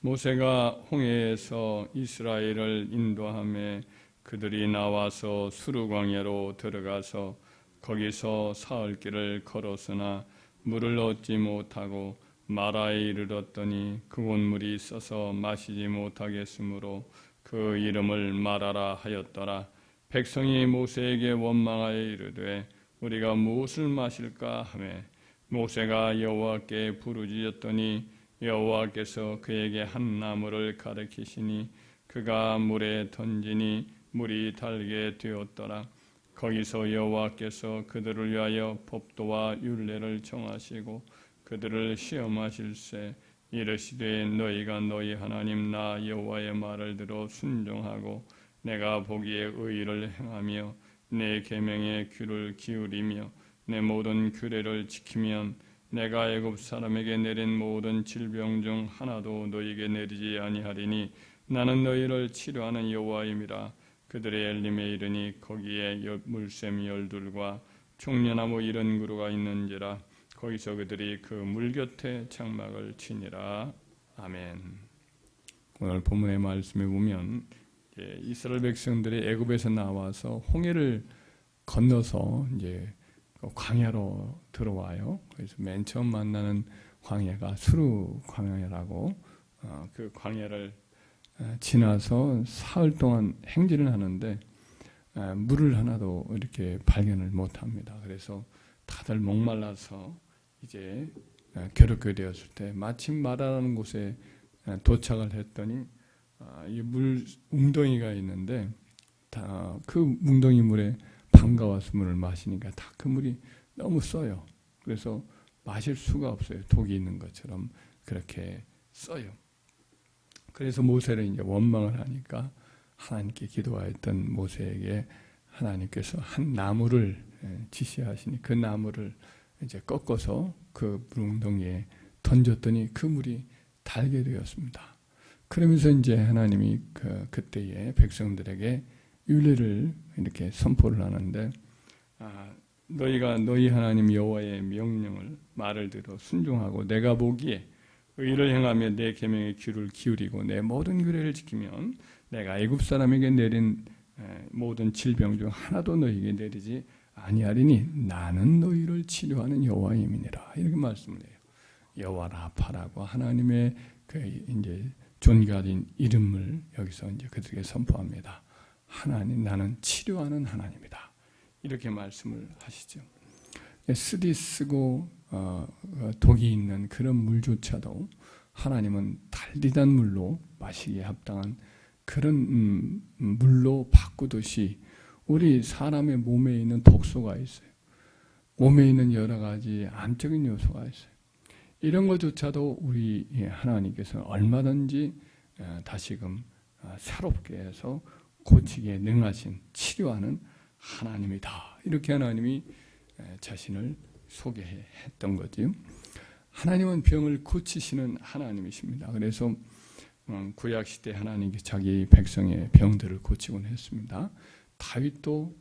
모세가 홍해에서 이스라엘을 인도하며 그들이 나와서 수르 광야로 들어가서 거기서 사흘 길을 걸었으나 물을 얻지 못하고 마라에 이르렀더니 그곳 물이 있어서 마시지 못하겠으므로 그 이름을 마라라 하였더라. 백성이 모세에게 원망하여 이르되 우리가 무엇을 마실까 하매 모세가 여호와께 부르짖었더니 여호와께서 그에게 한 나무를 가리키시니 그가 물에 던지니 물이 달게 되었더라. 거기서 여호와께서 그들을 위하여 법도와 율례를 정하시고 그들을 시험하실세 이르시되 너희가 너희 하나님 나 여호와의 말을 들어 순종하고 내가 보기에 의를 행하며 내 계명에 귀를 기울이며 내 모든 규례를 지키면 내가 애굽 사람에게 내린 모든 질병 중 하나도 너희에게 내리지 아니하리니 나는 너희를 치료하는 여호와임이라. 그들의 엘림에 이르니 거기에 물샘 열둘과 종려나무 이런 그루가 있는지라. 거기서 그들이 그 물 곁에 장막을 치니라. 아멘. 오늘 본문의 말씀에 보면 이스라엘 백성들이 애굽에서 나와서 홍해를 건너서 이제 광야로 들어와요. 그래서 맨 처음 만나는 광야가 수르 광야라고 그 광야를 지나서 사흘 동안 행진을 하는데 물을 하나도 이렇게 발견을 못합니다. 그래서 다들 목말라서 이제 괴롭게 되었을 때 마침 마라라는 곳에 도착을 했더니 이 물 웅덩이가 있는데 다 그 웅덩이 물에 반가워서 물을 마시니까 다 그 물이 너무 써요. 그래서 마실 수가 없어요. 독이 있는 것처럼 그렇게 써요. 그래서 모세는 이제 원망을 하니까 하나님께 기도하였던 모세에게 하나님께서 한 나무를 지시하시니 그 나무를 이제 꺾어서 그 웅덩이에 던졌더니 그 물이 달게 되었습니다. 그러면서 이제 하나님이 그때의 백성들에게 율례를 이렇게 선포를 하는데 너희가 너희 하나님 여호와의 명령을 말을 들어 순종하고 내가 보기에 의를 행하며 내 계명에 귀를 기울이고 내 모든 규례를 지키면 내가 애굽 사람에게 내린 모든 질병 중 하나도 너희에게 내리지 아니하리니 나는 너희를 치료하는 여호와임이니라. 이렇게 말씀을 해요. 여호와 라파라고 하나님의 그 이제 존귀하신 이름을 여기서 이제 그들에게 선포합니다. 하나님, 나는 치료하는 하나님이다. 이렇게 말씀을 하시죠. 쓰디 쓰고 독이 있는 그런 물조차도 하나님은 달디단 물로 마시기에 합당한 그런 물로 바꾸듯이 우리 사람의 몸에 있는 독소가 있어요. 몸에 있는 여러 가지 암적인 요소가 있어요. 이런 것조차도 우리 하나님께서는 얼마든지 다시금 새롭게 해서 고치기에 능하신 치료하는 하나님이다. 이렇게 하나님이 자신을 소개했던 거죠. 하나님은 병을 고치시는 하나님이십니다. 그래서 구약시대 하나님께서 자기 백성의 병들을 고치곤 했습니다. 다윗도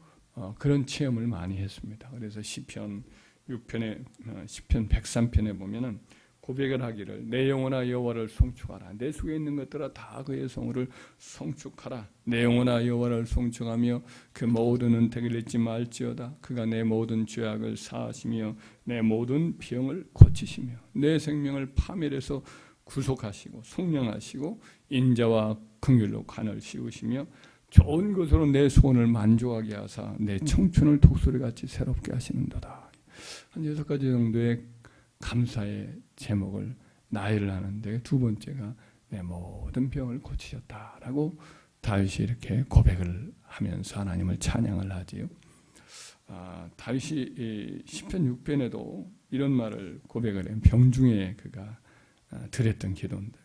그런 체험을 많이 했습니다. 그래서 시편 103편에 보면은 고백을 하기를 내 영혼아 여호와를 송축하라. 내 속에 있는 것들아 다 그의 성을 송축하라. 내 영혼아 여호와를 송축하며 그 모든 은택을 잊지 말지어다. 그가 내 모든 죄악을 사하시며 내 모든 병을 고치시며 내 생명을 파멸해서 구속하시고 속량하시고 인자와 긍휼로 관을 씌우시며 좋은 것으로 내 소원을 만족하게 하사 내 청춘을 독수리같이 새롭게 하시는도다. 한 6가지 정도의 감사의 제목을 나열을 하는데 두 번째가 내 모든 병을 고치셨다라고 다윗이 이렇게 고백을 하면서 하나님을 찬양을 하지요. 다윗이 시편 6편에도 이런 말을 고백을 해요. 병중에 그가 드렸던 기도인데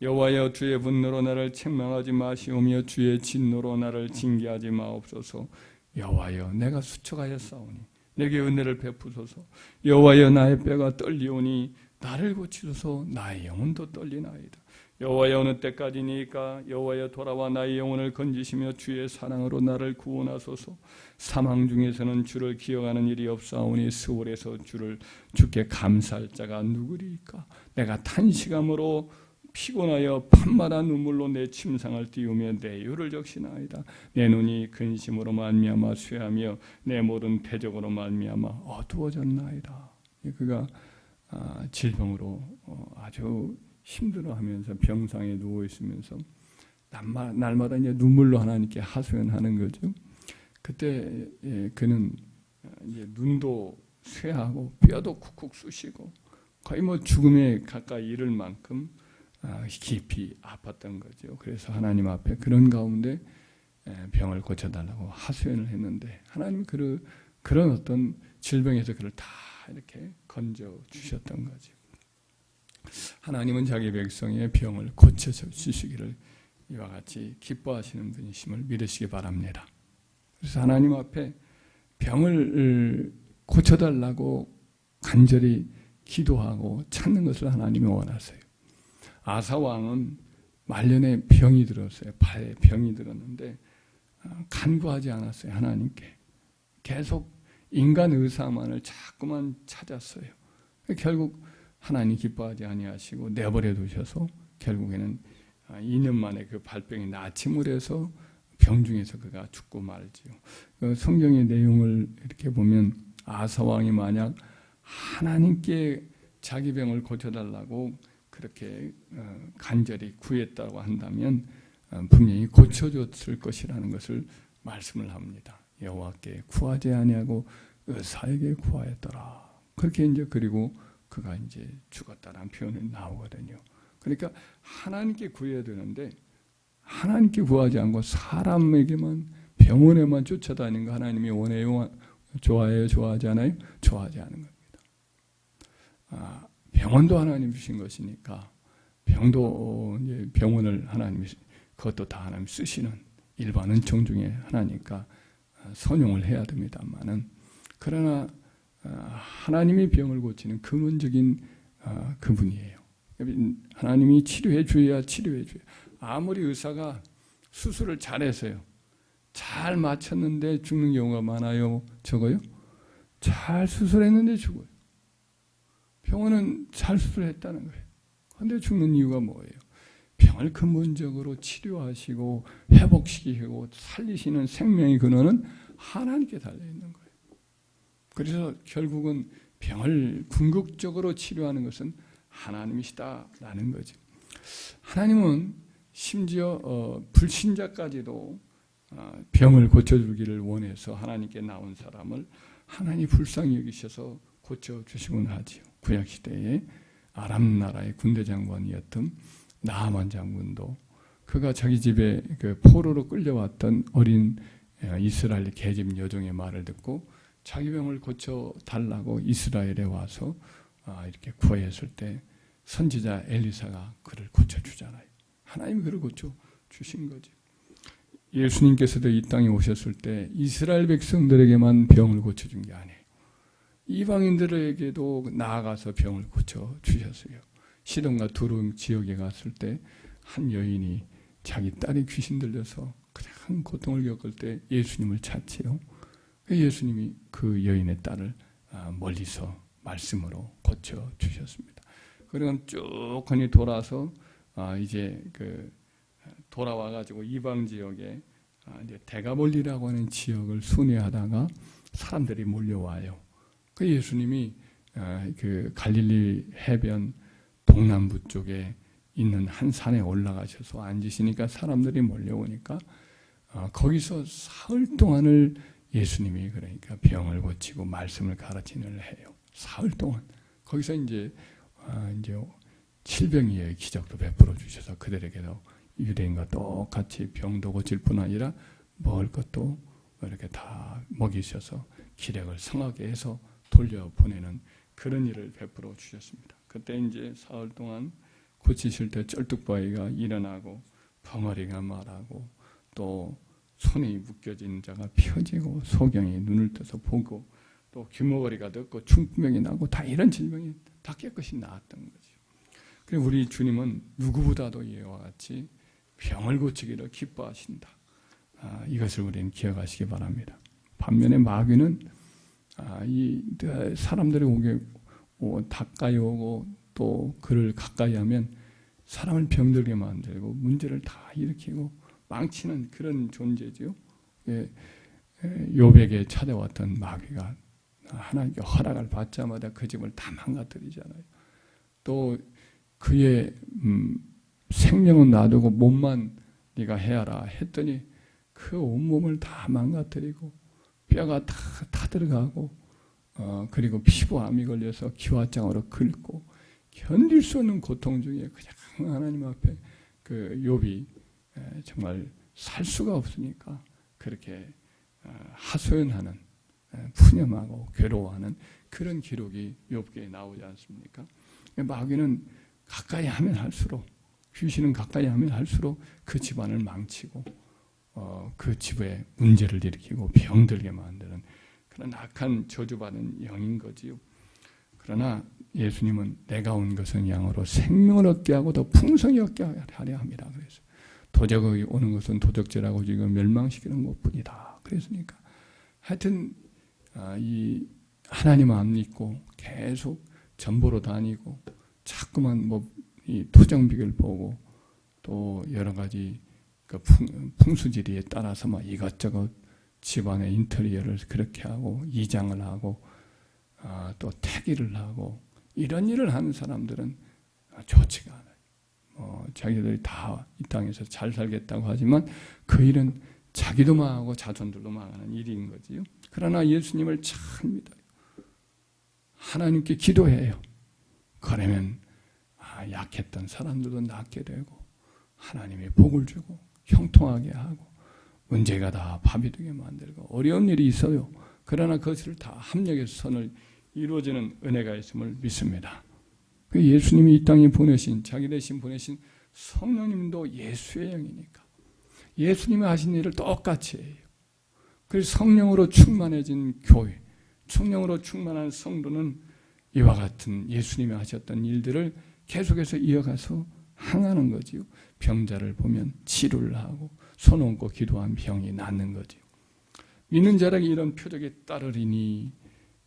여호와여 주의 분노로 나를 책망하지 마시오며 주의 진노로 나를 징계하지 마옵소서. 여호와여 내가 수척하였사오니 내게 은혜를 베푸소서. 여호와여 나의 뼈가 떨리오니 나를 고치소서. 나의 영혼도 떨리나이다. 여호와여 어느 때까지니까 여호와여 돌아와 나의 영혼을 건지시며 주의 사랑으로 나를 구원하소서. 사망 중에서는 주를 기억하는 일이 없사오니 스올에서 주께 감사할 자가 누구리까. 내가 탄식함으로 피곤하여 밤마다 눈물로 내 침상을 띄우며 내 유를 적시나이다. 내 눈이 근심으로 말미암아 쇠하며 내 모든 대적으로 말미암아 어두워졌나이다. 그가 질병으로 아주 힘들어하면서 병상에 누워 있으면서 날마다 이제 눈물로 하나님께 하소연하는 거죠. 그때 그는 이제 눈도 쇠하고 뼈도 쿡쿡 쑤시고 거의 뭐 죽음에 가까이 이를 만큼 깊이 아팠던 거죠. 그래서 하나님 앞에 그런 가운데 병을 고쳐달라고 하소연을 했는데 하나님 그런 어떤 질병에서 그를 다 이렇게 건져 주셨던 거죠. 하나님은 자기 백성의 병을 고쳐 주시기를 이와 같이 기뻐하시는 분이심을 믿으시기 바랍니다. 그래서 하나님 앞에 병을 고쳐달라고 간절히 기도하고 찾는 것을 하나님이 원하세요. 아사 왕은 말년에 병이 들었어요. 발에 병이 들었는데 간구하지 않았어요. 하나님께. 계속 인간 의사만을 자꾸만 찾았어요. 결국 하나님 기뻐하지 아니하시고 내버려 두셔서 결국에는 2년 만에 그 발병이 나침을 해서 병중에서 그가 죽고 말지요. 그 성경의 내용을 이렇게 보면 아사 왕이 만약 하나님께 자기 병을 고쳐달라고 그렇게 간절히 구했다고 한다면 분명히 고쳐줬을 것이라는 것을 말씀을 합니다. 여호와께 구하지 아니하고 의사에게 구하였더라. 그렇게 이제 그리고 그가 이제 죽었다라는 표현이 나오거든요. 그러니까 하나님께 구해야 되는데 하나님께 구하지 않고 사람에게만 병원에만 쫓아다니는 거 하나님이 원해요? 좋아해요? 좋아하지 않아요? 좋아하지 않은 겁니다. 병원도 하나님 주신 것이니까 병도 이제 병원을 하나님이 그것도 다 하나님 쓰시는 일반 은총 중에 하나니까 선용을 해야 됩니다만은 그러나 하나님이 병을 고치는 근원적인 그분이에요. 하나님이 치료해 줘야 치료해 줘야. 아무리 의사가 수술을 잘해서요. 잘 맞췄는데 죽는 경우가 많아요. 적어요? 잘 수술했는데 죽어요. 병원은 잘 수술했다는 거예요. 그런데 죽는 이유가 뭐예요? 병을 근본적으로 치료하시고 회복시키고 살리시는 생명의 근원은 하나님께 달려있는 거예요. 그래서 결국은 병을 궁극적으로 치료하는 것은 하나님이시다라는 거죠. 하나님은 심지어 불신자까지도 병을 고쳐주기를 원해서 하나님께 나온 사람을 하나님이 불쌍히 여기셔서 고쳐주시곤 하지요. 구약시대에 아람 나라의 군대 장관이었던 나아만 장군도 그가 자기 집에 그 포로로 끌려왔던 어린 이스라엘 계집 여종의 말을 듣고 자기 병을 고쳐달라고 이스라엘에 와서 이렇게 구했을 때 선지자 엘리사가 그를 고쳐주잖아요. 하나님이 그를 고쳐주신 거죠. 예수님께서도 이 땅에 오셨을 때 이스라엘 백성들에게만 병을 고쳐준 게 아니에요. 이방인들에게도 나아가서 병을 고쳐주셨어요. 시돈과 두름 지역에 갔을 때 한 여인이 자기 딸이 귀신 들려서 그냥 고통을 겪을 때 예수님을 찾지요. 예수님이 그 여인의 딸을 멀리서 말씀으로 고쳐주셨습니다. 그리고 쭉 돌아서 이제 돌아와가지고 이방 지역에 이제 데가볼리라고 하는 지역을 순회하다가 사람들이 몰려와요. 그 예수님이 그 갈릴리 해변 동남부 쪽에 있는 한 산에 올라가셔서 앉으시니까 사람들이 몰려오니까 거기서 사흘 동안을 예수님이 그러니까 병을 고치고 말씀을 가르치는 해요. 사흘 동안 거기서 이제 칠병이의 기적도 베풀어 주셔서 그들에게도 유대인과 똑같이 병도 고칠 뿐 아니라 먹을 것도 이렇게 다 먹이셔서 기력을 성하게 해서 돌려보내는 그런 일을 베풀어 주셨습니다. 그때 이제 사흘 동안 고치실 때 쩔뚝바위가 일어나고 벙어리가 말하고 또 손이 묶여진 자가 펴지고 소경이 눈을 떠서 보고 또 귀머거리가 듣고 충병이 나고 다 이런 질병이 다 깨끗이 나았던 거죠. 그리고 우리 주님은 누구보다도 이와 같이 병을 고치기를 기뻐하신다. 이것을 우리는 기억하시기 바랍니다. 반면에 마귀는 이 사람들이 가까이 오고 또 그를 가까이 하면 사람을 병들게 만들고 문제를 다 일으키고 망치는 그런 존재죠. 욥에게 찾아왔던 마귀가 하나님께 허락을 받자마자 그 집을 다 망가뜨리잖아요. 또 그의 생명은 놔두고 몸만 네가 해야라 했더니 그 온몸을 다 망가뜨리고 뼈가 다 타들어가고 그리고 피부암이 걸려서 기와장으로 긁고 견딜 수 없는 고통 중에 그냥 하나님 앞에 그 욥이 정말 살 수가 없으니까 그렇게 하소연하는, 푸념하고 괴로워하는 그런 기록이 욥기에 나오지 않습니까? 마귀는 가까이 하면 할수록, 귀신은 가까이 하면 할수록 그 집안을 망치고 그 집에 문제를 일으키고 병들게 만드는 그런 악한 저주받은 영인 거지요. 그러나 예수님은 내가 온 것은 양으로 생명을 얻게 하고 더 풍성히 얻게 하려 합니다. 그래서 도적이 오는 것은 도적질하고 지금 멸망시키는 것뿐이다. 그랬으니까 하여튼 이 하나님 안 믿고 계속 전보로 다니고 자꾸만 이 토정비결 보고 또 여러 가지 그 풍수지리에 따라서 막 이것저것 집안의 인테리어를 그렇게 하고 이장을 하고 또 태기를 하고 이런 일을 하는 사람들은 좋지가 않아요. 자기들이 다 이 땅에서 잘 살겠다고 하지만 그 일은 자기도 망하고 자손들도 망하는 일인 거지요. 그러나 예수님을 잘 믿어요. 하나님께 기도해요. 그러면 약했던 사람들도 낫게 되고 하나님의 복을 주고 형통하게 하고 문제가 다 밥이 되게 만들고 어려운 일이 있어요. 그러나 그것을 다 합력해서 선을 이루어지는 은혜가 있음을 믿습니다. 그 예수님이 이 땅에 보내신 자기 대신 보내신 성령님도 예수의 영이니까 예수님이 하신 일을 똑같이 해요. 그래서 성령으로 충만해진 교회, 성령으로 충만한 성도는 이와 같은 예수님이 하셨던 일들을 계속해서 이어가서 행하는 거지요. 병자를 보면 치료를 하고 손 얹고 기도한 병이 낫는 거지요. 믿는 자에게 이런 표적에 따르리니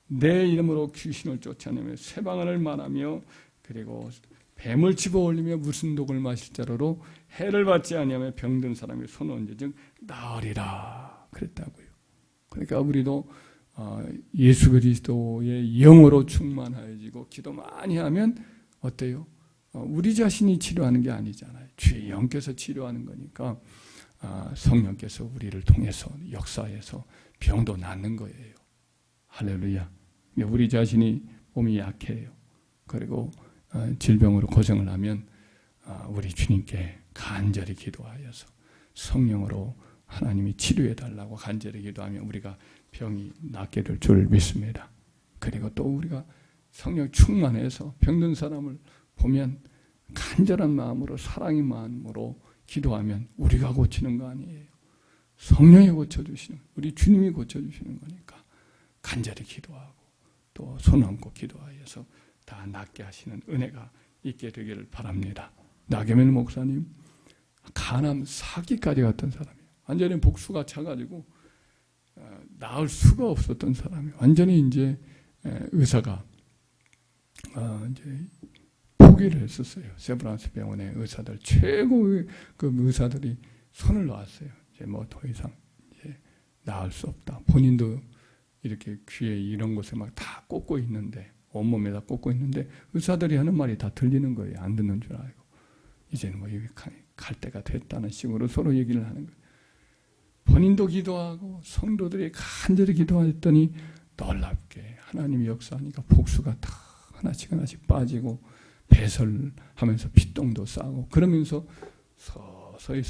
내 이름으로 귀신을 쫓아내며 쇠방언을 말하며 그리고 뱀을 집어올리며 무슨 독을 마실 자로로 해를 받지 아니하며 병든 사람이 손 얹은 즉 나으리라 그랬다고요. 그러니까 우리도 예수 그리스도의 영으로 충만하여지고 기도 많이 하면 어때요? 우리 자신이 치료하는 게 아니잖아요. 주의 영께서 치료하는 거니까 성령께서 우리를 통해서 역사해서 병도 낫는 거예요. 할렐루야. 우리 자신이 몸이 약해요. 그리고 질병으로 고생을 하면 우리 주님께 간절히 기도하여서 성령으로 하나님이 치료해 달라고 간절히 기도하면 우리가 병이 낫게 될 줄 믿습니다. 그리고 또 우리가 성령 충만해서 병든 사람을 보면 간절한 마음으로 사랑의 마음으로 기도하면 우리가 고치는 거 아니에요. 성령이 고쳐주시는, 우리 주님이 고쳐주시는 거니까 간절히 기도하고 또 손 얹고 기도하여서 다 낫게 하시는 은혜가 있게 되기를 바랍니다. 나경일 목사님 간암 4기까지 갔던 사람이에요. 완전히 복수가 차가지고 나을 수가 없었던 사람이에요. 완전히 이제 의사가 이제 포기를 했었어요. 세브란스 병원의 의사들 최고의 그 의사들이 손을 놓았어요. 이제 뭐 더 이상 이제 나을 수 없다. 본인도 이렇게 귀에 이런 곳에 막 다 꽂고 있는데 온몸에다 꽂고 있는데 의사들이 하는 말이 다 들리는 거예요. 안 듣는 줄 알고 이제는 뭐 여기 갈 때가 됐다는 식으로 서로 얘기를 하는 거예요. 본인도 기도하고 성도들이 간절히 기도했더니 놀랍게 하나님이 역사하니까 복수가 다 하나씩 빠지고 배설하면서 피똥도 싸고 그러면서 서서히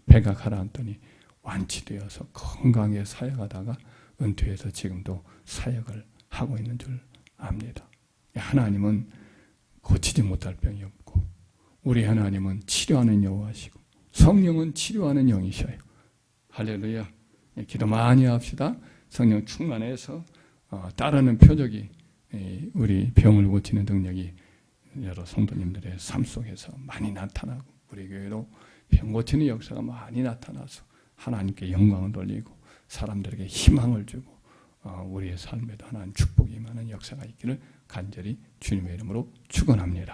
배가 가라앉더니 완치되어서 건강하게 사역하다가 은퇴해서 지금도 사역을 하고 있는 줄 압니다. 하나님은 고치지 못할 병이 없고 우리 하나님은 치료하는 여호와시고 성령은 치료하는 영이셔요. 할렐루야. 기도 많이 합시다. 성령 충만해서 따르는 표적이 우리 병을 고치는 능력이 여러 성도님들의 삶 속에서 많이 나타나고 우리 교회도 병 고치는 역사가 많이 나타나서 하나님께 영광을 돌리고 사람들에게 희망을 주고 우리의 삶에도 하나님 축복이 임하는 역사가 있기를 간절히 주님의 이름으로 축원합니다.